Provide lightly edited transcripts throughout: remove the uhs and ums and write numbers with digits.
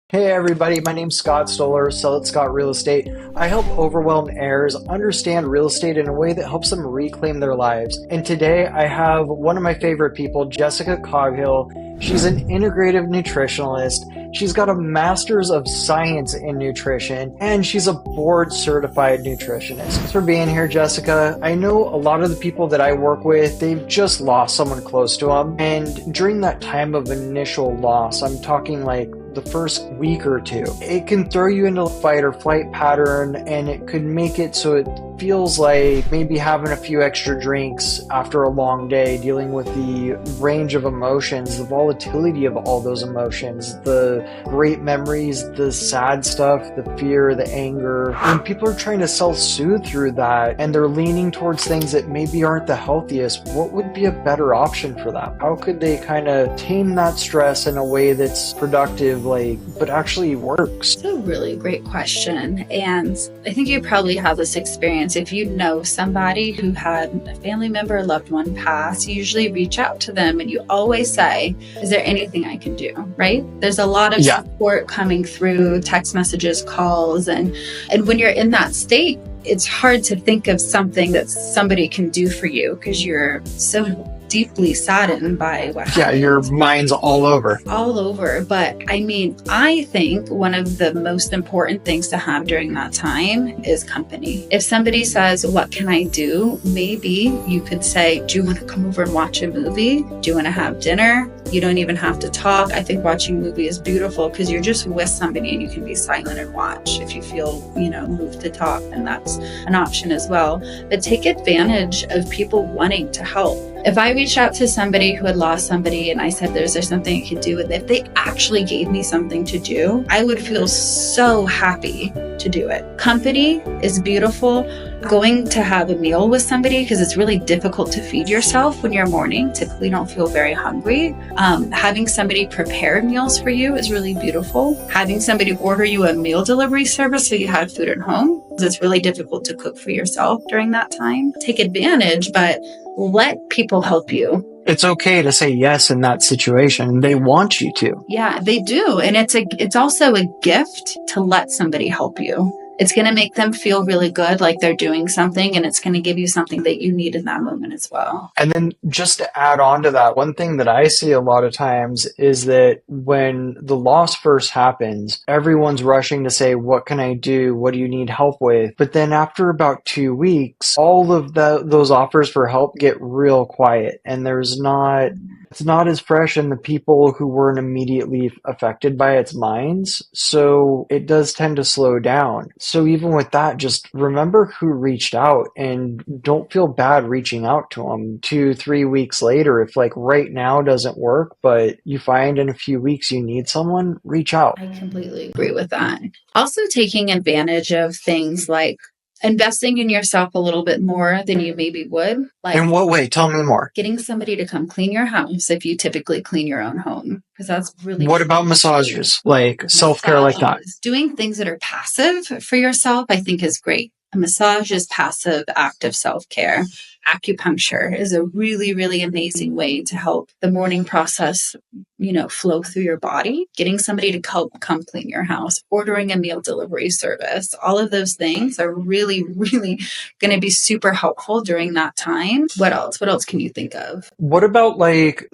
Hey everybody, my name's Scott Stollar, Sellitscott Real Estate. I help overwhelmed heirs understand real estate in a way that helps them reclaim their lives. And today I have one of my favorite people, Jessica Coghill. She's an integrative nutritionalist. She's got a master's of science in nutrition, and she's a board certified nutritionist. Thanks for being here, Jessica. I know a lot of the people that I work with, they've just lost someone close to them. And during that time of initial loss, I'm talking like the first week or two, it can throw you into a fight or flight pattern, and it could make it so it feels like maybe having a few extra drinks after a long day, dealing with the range of emotions, the volatility of all those emotions, the great memories, the sad stuff, the fear, the anger. When people are trying to self-soothe through that and they're leaning towards things that maybe aren't the healthiest, what would be a better option for them? How could they kind of tame that stress in a way that's productive, but actually works? It's a really great question. And I think you probably have this experience. If you know somebody who had a family member or loved one pass, you usually reach out to them and you always say, is there anything I can do? Right? There's a lot of support coming through text messages, calls. And when you're in that state, it's hard to think of something that somebody can do for you because you're so deeply saddened by what happened. Yeah, your mind's all over. But I mean, I think one of the most important things to have during that time is company. If somebody says, what can I do? Maybe you could say, do you want to come over and watch a movie? Do you want to have dinner? You don't even have to talk. I think watching a movie is beautiful because you're just with somebody and you can be silent and watch. If you feel, moved to talk, then that's an option as well. But take advantage of people wanting to help. If I reached out to somebody who had lost somebody and I said, is there something I could do with it? If they actually gave me something to do, I would feel so happy to do it. Company is beautiful. Going to have a meal with somebody, because it's really difficult to feed yourself when you're mourning. Typically don't feel very hungry. Having somebody prepare meals for you is really beautiful. Having somebody order you a meal delivery service so you have food at home, because it's really difficult to cook for yourself during that time. Take advantage, but let people help you. It's okay to say yes in that situation. They want you to. Yeah, they do. And it's also a gift to let somebody help you. It's going to make them feel really good, like they're doing something, and it's going to give you something that you need in that moment as well. And then just to add on to that, one thing that I see a lot of times is that when the loss first happens, everyone's rushing to say, what can I do? What do you need help with? But then after about 2 weeks, all of those offers for help get real quiet, and it's not as fresh in the people who weren't immediately affected by its minds. So it does tend to slow down. So even with that, just remember who reached out and don't feel bad reaching out to them 2-3 weeks later. If right now doesn't work, but you find in a few weeks you need someone, reach out. I completely agree with that. Also taking advantage of things like investing in yourself a little bit more than you maybe would. In what way? Tell me more. Getting somebody to come clean your house if you typically clean your own home, because that's really... What about massages? Self-care like that? Doing things that are passive for yourself, I think is great. A massage is passive, active self-care. Acupuncture is a really, really amazing way to help the mourning process, flow through your body. Getting somebody to come clean your house, ordering a meal delivery service, all of those things are really, really going to be super helpful during that time. What else? What else can you think of? What about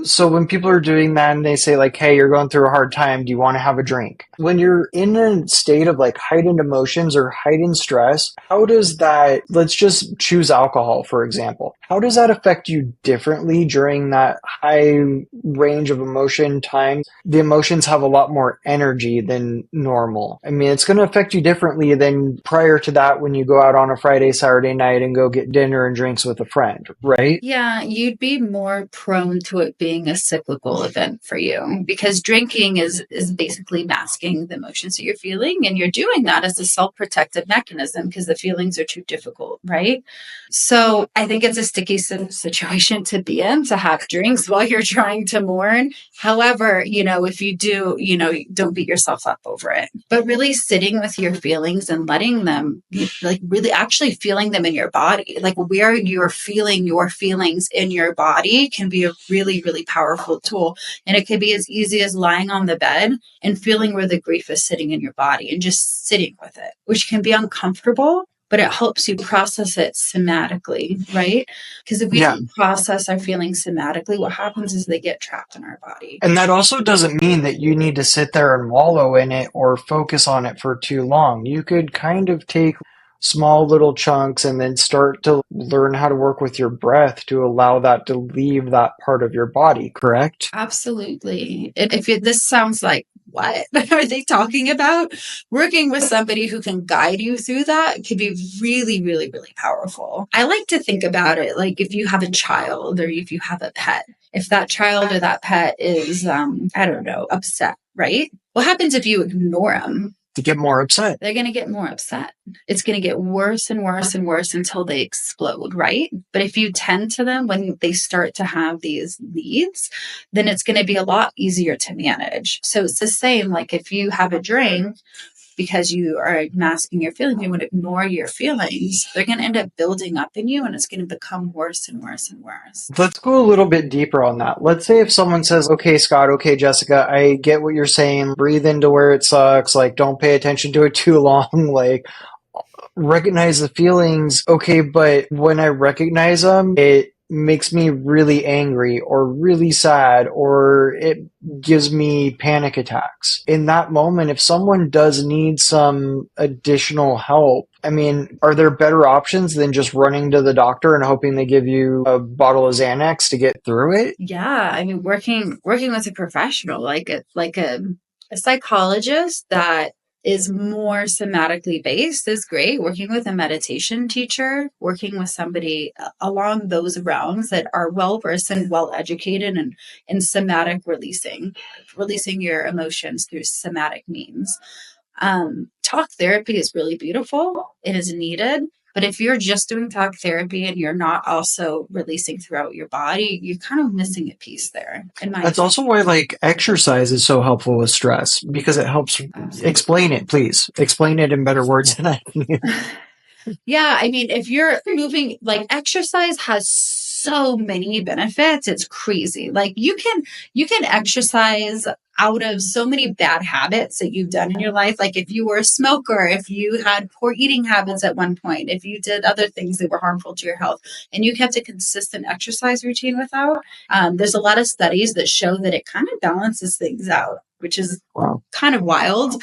so when people are doing that and they say hey, you're going through a hard time, do you want to have a drink? When you're in a state of heightened emotions or heightened stress, how does that, let's just choose alcohol, for example. How does that affect you differently during that high range of emotion time? The emotions have a lot more energy than normal. I mean, it's going to affect you differently than prior to that when you go out on a Friday, Saturday night and go get dinner and drinks with a friend, right? Yeah, you'd be more prone to it being a cyclical event for you because drinking is basically masking the emotions that you're feeling. And you're doing that as a self-protective mechanism because the feelings are too difficult, right? So I think think it's a sticky situation to be in, to have drinks while you're trying to mourn. However, if you do, don't beat yourself up over it, but really sitting with your feelings and letting them, like really actually feeling them in your body, like where you're feeling your feelings in your body can be a really, really powerful tool. And it could be as easy as lying on the bed and feeling where the grief is sitting in your body and just sitting with it, which can be uncomfortable, but it helps you process it somatically, right? Because if we don't process our feelings somatically, what happens is they get trapped in our body. And that also doesn't mean that you need to sit there and wallow in it or focus on it for too long. You could kind of take small little chunks and then start to learn how to work with your breath to allow that to leave that part of your body, correct? Absolutely. This sounds like, what are they talking about? Working with somebody who can guide you through that can be really, really, really powerful. I like to think about it like if you have a child or if you have a pet, if that child or that pet is, upset, right? What happens if you ignore them? To get more upset. They're going to get more upset. It's going to get worse and worse and worse until they explode, right? But if you tend to them when they start to have these needs, then it's going to be a lot easier to manage. So it's the same, like if you have a drink because you are masking your feelings, you want to ignore your feelings, they're going to end up building up in you and it's going to become worse and worse and worse. Let's go a little bit deeper on that. Let's say if someone says, okay, Scott, okay, Jessica, I get what you're saying. Breathe into where it sucks. Like, don't pay attention to it too long. Like, recognize the feelings. Okay, but when I recognize them, it makes me really angry or really sad, or it gives me panic attacks. In that moment, if someone does need some additional help, I mean, are there better options than just running to the doctor and hoping they give you a bottle of Xanax to get through it? Yeah, I mean, working with a professional, like a psychologist that is more somatically based is great. Working with a meditation teacher, working with somebody along those realms that are well versed and well educated in somatic releasing your emotions through somatic means. Talk therapy is really beautiful. It is needed. But if you're just doing talk therapy and you're not also releasing throughout your body, you're kind of missing a piece there. That's also why exercise is so helpful with stress, because it helps. Absolutely. Explain it, please. Explain it in better words than I can. Yeah, I mean, if you're moving, exercise has so many benefits. It's crazy. Like you can exercise out of so many bad habits that you've done in your life. Like if you were a smoker, if you had poor eating habits at one point, if you did other things that were harmful to your health and you kept a consistent exercise routine without, there's a lot of studies that show that it kind of balances things out, which is kind of wild.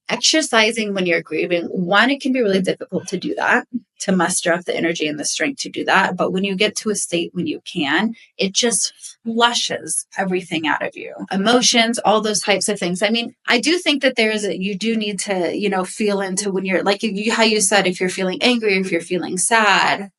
Exercising when you're grieving, one, it can be really difficult to do that, to muster up the energy and the strength to do that. But when you get to a state when you can, it just flushes everything out of you. Emotions, all those types of things. I mean, I do think that you do need to, feel into when you're like how you said, if you're feeling angry, if you're feeling sad,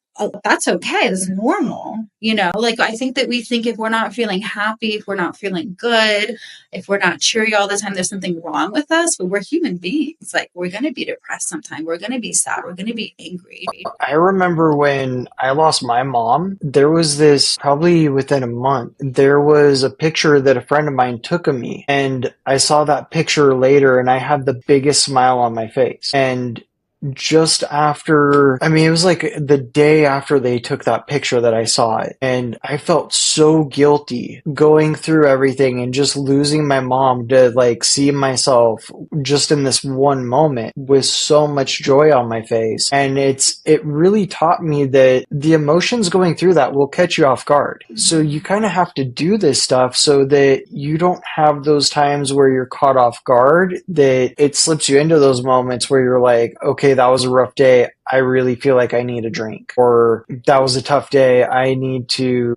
that's okay. That's normal. I think that we think if we're not feeling happy, if we're not feeling good, if we're not cheery all the time, there's something wrong with us, but we're human beings. Like we're going to be depressed sometime. We're going to be sad. We're going to be angry. I remember when I lost my mom, there was this, probably within a month, there was a picture that a friend of mine took of me, and I saw that picture later and I had the biggest smile on my face. And just after, it was like the day after they took that picture that I saw it, and I felt so guilty going through everything and just losing my mom to see myself just in this one moment with so much joy on my face. And it really taught me that the emotions going through that will catch you off guard. So you kind of have to do this stuff so that you don't have those times where you're caught off guard, that it slips you into those moments where you're like, okay, that was a rough day. I really feel like I need a drink. Or that was a tough day. I need to,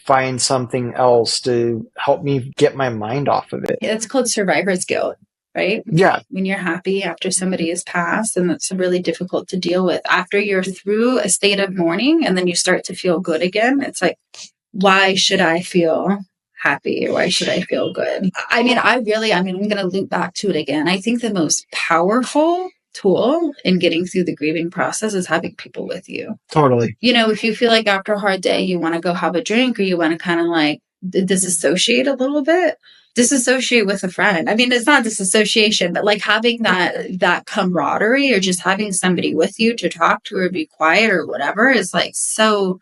find something else to help me get my mind off of it. It's called survivor's guilt, right? Yeah. When you're happy after somebody has passed, and that's really difficult to deal with. After you're through a state of mourning and then you start to feel good again, it's like, why should I feel happy? Or why should I feel good? I'm going to loop back to it again. I think the most powerful tool in getting through the grieving process is having people with you. Totally. If you feel like after a hard day, you want to go have a drink or you want to kind of like disassociate a little bit, disassociate with a friend. I mean, it's not disassociation, but like having that camaraderie or just having somebody with you to talk to or be quiet or whatever is like so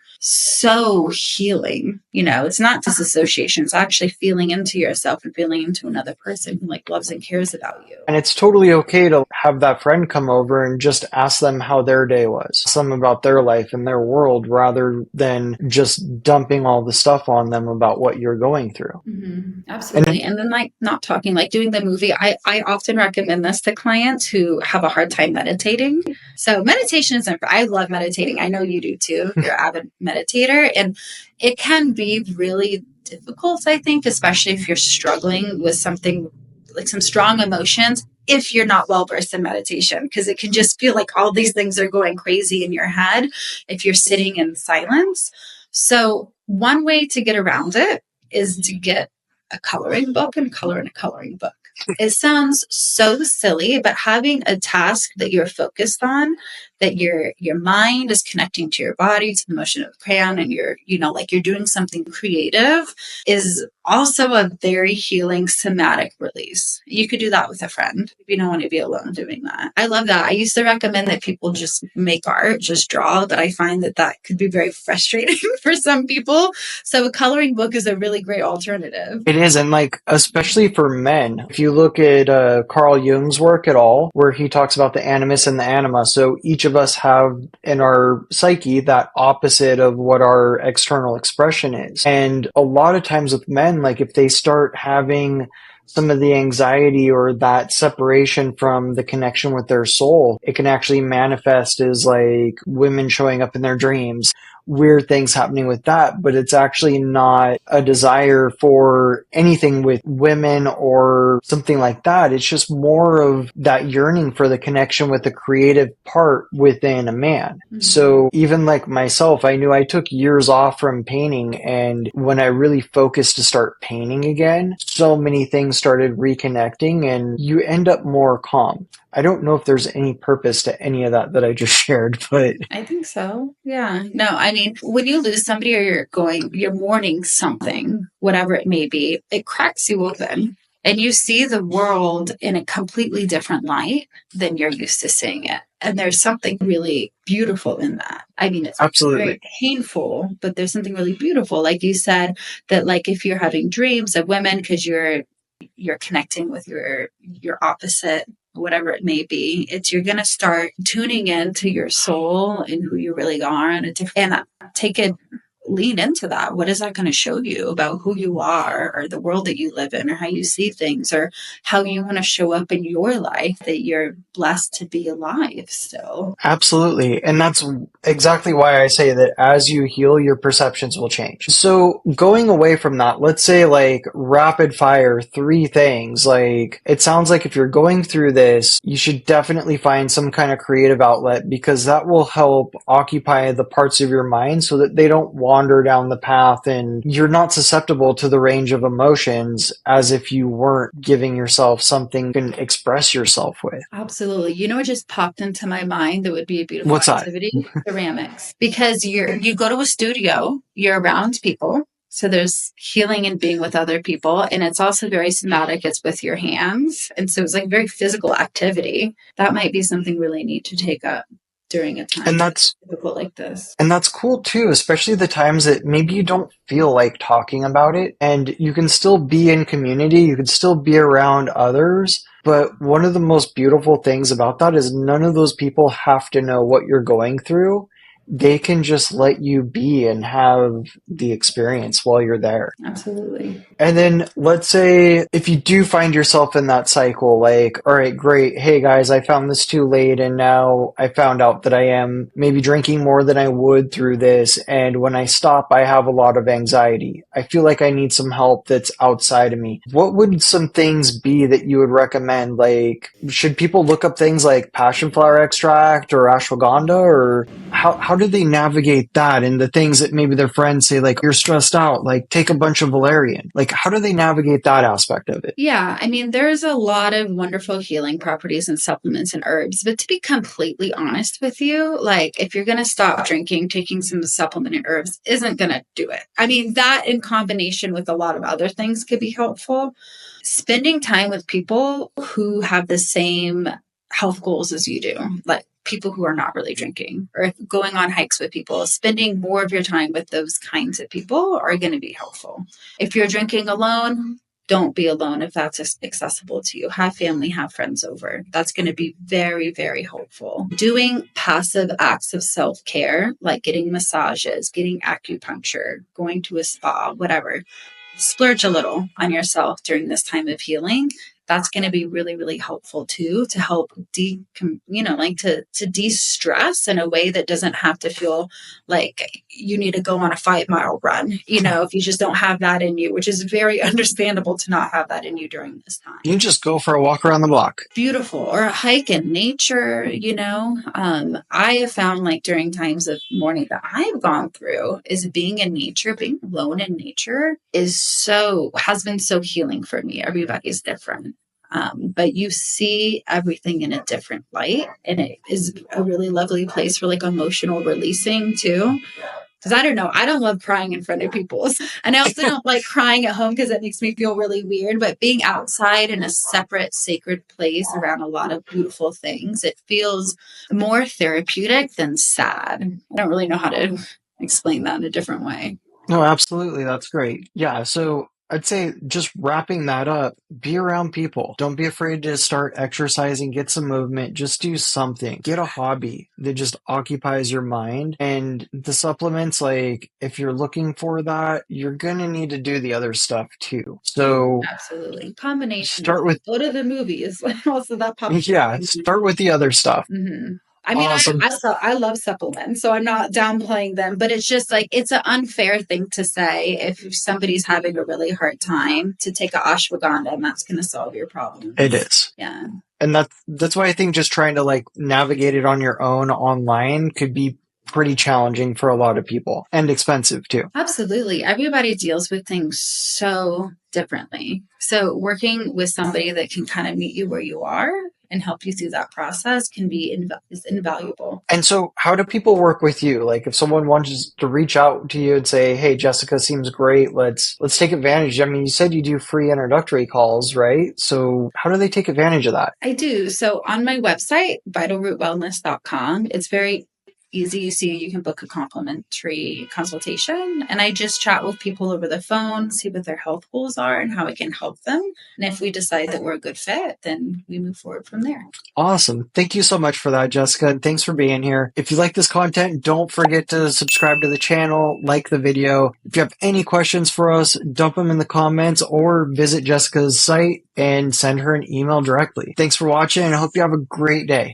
healing. It's not disassociation. It's actually feeling into yourself and feeling into another person who like loves and cares about you. And it's totally okay to have that friend come over and just ask them how their day was, some about their life and their world, rather than just dumping all the stuff on them about what you're going through. Mm-hmm. Absolutely. And then like not talking, like doing the movie. I often recommend this to clients who have a hard time meditating. So meditation is, I love meditating. I know you do too. You're an avid meditator, and it can be really difficult, I think, especially if you're struggling with something like some strong emotions, if you're not well versed in meditation, because it can just feel like all these things are going crazy in your head if you're sitting in silence. So one way to get around it is to get a coloring book and color in a coloring book. It sounds so silly, but having a task that you're focused on, that your mind is connecting to your body, to the motion of the crayon, and you're doing something creative, is also a very healing somatic release. You could do that with a friend if you don't want to be alone doing that. I love that. I used to recommend that people just make art, just draw, but I find that could be very frustrating for some people. So a coloring book is a really great alternative. It is, and like, especially for men, if you look at Carl Jung's work at all, where he talks about the animus and the anima, so each of us have in our psyche that opposite of what our external expression is. And a lot of times with men, like if they start having some of the anxiety or that separation from the connection with their soul, it can actually manifest as like women showing up in their dreams, weird things happening with that, but it's actually not a desire for anything with women or something like that. It's just more of that yearning for the connection with the creative part within a man. Mm-hmm. So even like myself, I knew I took years off from painting, and when I really focused to start painting again, so many things started reconnecting and you end up more calm. I don't know if there's any purpose to any of that I just shared, but I think so. Yeah. No, I mean, when you lose somebody or you're mourning something, whatever it may be, it cracks you open and you see the world in a completely different light than you're used to seeing it. And there's something really beautiful in that. I mean, it's absolutely very painful, but there's something really beautiful. Like you said, that like if you're having dreams of women because you're connecting with your opposite, whatever it may be, you're going to start tuning into your soul and who you really are, and lean into that. What is that going to show you about who you are, or the world that you live in, or how you see things, or how you want to show up in your life, that you're blessed to be alive still? Absolutely. And that's exactly why I say that as you heal, your perceptions will change. So going away from that, let's say like rapid fire 3 things. Like it sounds like if you're going through this, you should definitely find some kind of creative outlet, because that will help occupy the parts of your mind so that they don't wander down the path and you're not susceptible to the range of emotions as if you weren't giving yourself something you can express yourself with. Absolutely. You know what just popped into my mind that would be a beautiful activity? Ceramics. Because you go to a studio, you're around people. So there's healing and being with other people. And it's also very somatic. It's with your hands. And so it's like very physical activity. That might be something really neat to take up during a time that's difficult like this. And that's cool too, especially the times that maybe you don't feel like talking about it, and you can still be in community, you can still be around others. But one of the most beautiful things about that is none of those people have to know what you're going through. They can just let you be and have the experience while you're there. Absolutely. And then let's say if you do find yourself in that cycle, like, all right, great. Hey guys, I found this too late. And now I found out that I am maybe drinking more than I would through this. And when I stop, I have a lot of anxiety. I feel like I need some help that's outside of me. What would some things be that you would recommend? Like, should people look up things like passion flower extract or ashwagandha, or how how do they navigate that and the things that maybe their friends say, like, you're stressed out, like take a bunch of valerian? Like, how do they navigate that aspect of it? Yeah, I mean, there's a lot of wonderful healing properties in supplements and herbs, but to be completely honest with you, like if you're going to stop drinking, taking some supplement and herbs isn't going to do it. I mean, that in combination with a lot of other things could be helpful. Spending time with people who have the same health goals as you do, like people who are not really drinking, or if going on hikes with people, spending more of your time with those kinds of people are going to be helpful. If you're drinking alone, don't be alone if that's accessible to you. Have family, have friends over. That's going to be very, very helpful. Doing passive acts of self-care, like getting massages, getting acupuncture, going to a spa, whatever. Splurge a little on yourself during this time of healing. That's going to be really, really helpful too, to help to de-stress in a way that doesn't have to feel like you need to go on a 5-mile run, if you just don't have that in you, which is very understandable to not have that in you during this time. You just go for a walk around the block. Beautiful. Or a hike in nature, I have found like during times of mourning that I've gone through is being in nature, being alone in nature has been so healing for me. Everybody's different. But you see everything in a different light, and it is a really lovely place for like emotional releasing too. Because I don't know, I don't love crying in front of people. And I also don't like crying at home because it makes me feel really weird. But being outside in a separate, sacred place around a lot of beautiful things, it feels more therapeutic than sad. I don't really know how to explain that in a different way. No, absolutely. That's great. Yeah. So I'd say just wrapping that up, be around people. Don't be afraid to start exercising, get some movement, just do something. Get a hobby that just occupies your mind. And the supplements, like if you're looking for that, you're going to need to do the other stuff too. So absolutely. Combination. Start with, go to the movies. Also that pops. Yeah, start with the other stuff. Mm-hmm. I mean, awesome. I love supplements, so I'm not downplaying them, but it's just like, it's an unfair thing to say if somebody's having a really hard time to take a ashwagandha and that's going to solve your problem. It is. Yeah. And that's why I think just trying to like navigate it on your own online could be pretty challenging for a lot of people and expensive too. Absolutely. Everybody deals with things so differently. So working with somebody that can kind of meet you where you are and help you through that process can be is invaluable. And so how do people work with you? Like if someone wants to reach out to you and say, hey, Jessica seems great. Let's take advantage. I mean, you said you do free introductory calls, right? So how do they take advantage of that? I do. So on my website, vitalrootwellness.com, it's very easy. You see, you can book a complimentary consultation, and I just chat with people over the phone, see what their health goals are and how I can help them. And if we decide that we're a good fit, then we move forward from there. Awesome. Thank you so much for that, Jessica. And thanks for being here. If you like this content, don't forget to subscribe to the channel, like the video. If you have any questions for us, dump them in the comments or visit Jessica's site and send her an email directly. Thanks for watching, and I hope you have a great day.